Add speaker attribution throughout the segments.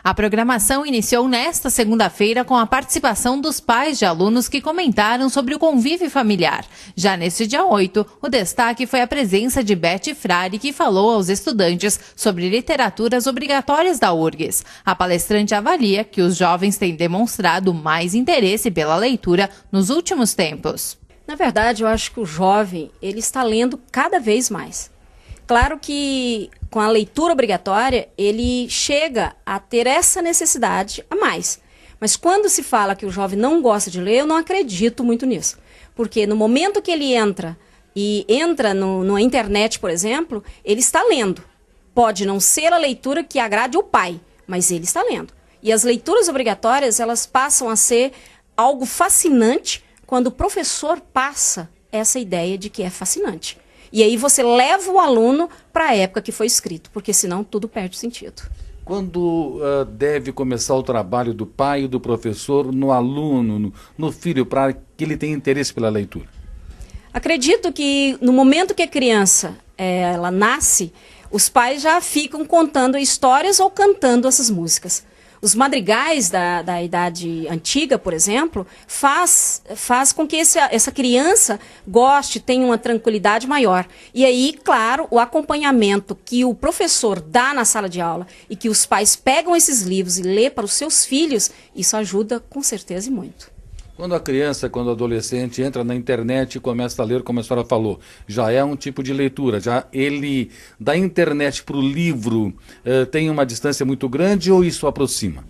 Speaker 1: A programação iniciou nesta segunda-feira com a participação dos pais de alunos que comentaram sobre o convívio familiar. Já neste dia 8, o destaque foi a presença de Beth Frari, que falou aos estudantes sobre literaturas obrigatórias da URGS. A palestrante avalia que os jovens têm demonstrado mais interesse pela leitura nos últimos tempos.
Speaker 2: Na verdade, eu acho que o jovem ele está lendo cada vez mais. Claro que com a leitura obrigatória, ele chega a ter essa necessidade a mais. Mas quando se fala que o jovem não gosta de ler, eu não acredito muito nisso. Porque no momento que ele entra na internet, por exemplo, ele está lendo. Pode não ser a leitura que agrade o pai, mas ele está lendo. E as leituras obrigatórias, elas passam a ser algo fascinante quando o professor passa essa ideia de que é fascinante. E aí você leva o aluno para a época que foi escrito, porque senão tudo perde sentido.
Speaker 3: Quando deve começar o trabalho do pai e do professor no aluno, no filho, para que ele tenha interesse pela leitura?
Speaker 2: Acredito que no momento que a criança ela nasce, os pais já ficam contando histórias ou cantando essas músicas. Os madrigais da idade antiga, por exemplo, faz com que essa criança goste, tenha uma tranquilidade maior. E aí, claro, o acompanhamento que o professor dá na sala de aula e que os pais pegam esses livros e lê para os seus filhos, isso ajuda com certeza e muito.
Speaker 3: Quando a criança, quando o adolescente entra na internet e começa a ler, como a senhora falou, já é um tipo de leitura, já ele, da internet para o livro, tem uma distância muito grande ou isso aproxima?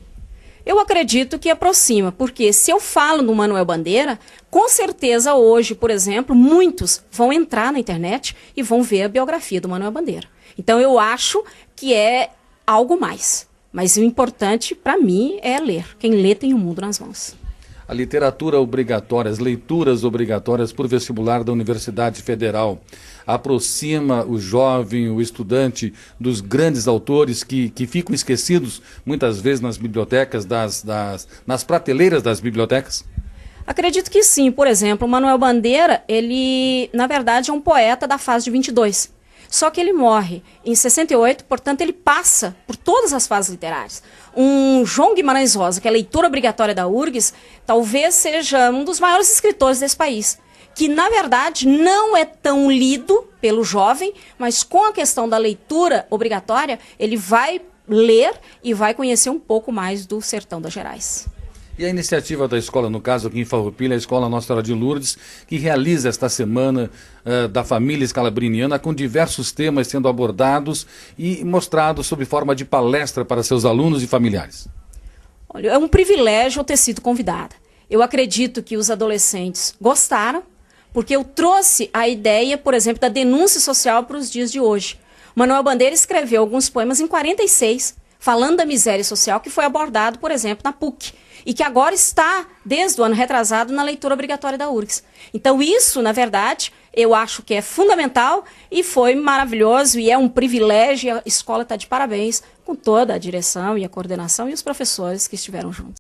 Speaker 2: Eu acredito que aproxima, porque se eu falo do Manuel Bandeira, com certeza hoje, por exemplo, muitos vão entrar na internet e vão ver a biografia do Manuel Bandeira. Então eu acho que é algo mais, mas o importante para mim é ler. Quem lê tem o mundo nas mãos.
Speaker 3: A literatura obrigatória, as leituras obrigatórias por vestibular da Universidade Federal aproxima o jovem, o estudante, dos grandes autores que ficam esquecidos muitas vezes nas bibliotecas, nas prateleiras das bibliotecas?
Speaker 2: Acredito que sim. Por exemplo, o Manuel Bandeira, ele, na verdade, é um poeta da fase de 22. Só que ele morre em 68, portanto ele passa por todas as fases literárias. Um João Guimarães Rosa, que é a leitura obrigatória da URGS, talvez seja um dos maiores escritores desse país, que na verdade não é tão lido pelo jovem, mas com a questão da leitura obrigatória, ele vai ler e vai conhecer um pouco mais do sertão das Gerais.
Speaker 3: E a iniciativa da escola, no caso aqui em Farroupilha, a Escola Nossa Senhora de Lourdes, que realiza esta semana da família escalabriniana com diversos temas sendo abordados e mostrados sob forma de palestra para seus alunos e familiares.
Speaker 2: Olha, é um privilégio eu ter sido convidada. Eu acredito que os adolescentes gostaram, porque eu trouxe a ideia, por exemplo, da denúncia social para os dias de hoje. Manuel Bandeira escreveu alguns poemas em 46, falando da miséria social, que foi abordado, por exemplo, na PUC. E que agora está, desde o ano retrasado, na leitura obrigatória da URGS. Então isso, na verdade, eu acho que é fundamental e foi maravilhoso e é um privilégio. E a escola está de parabéns com toda a direção e a coordenação e os professores que estiveram juntos.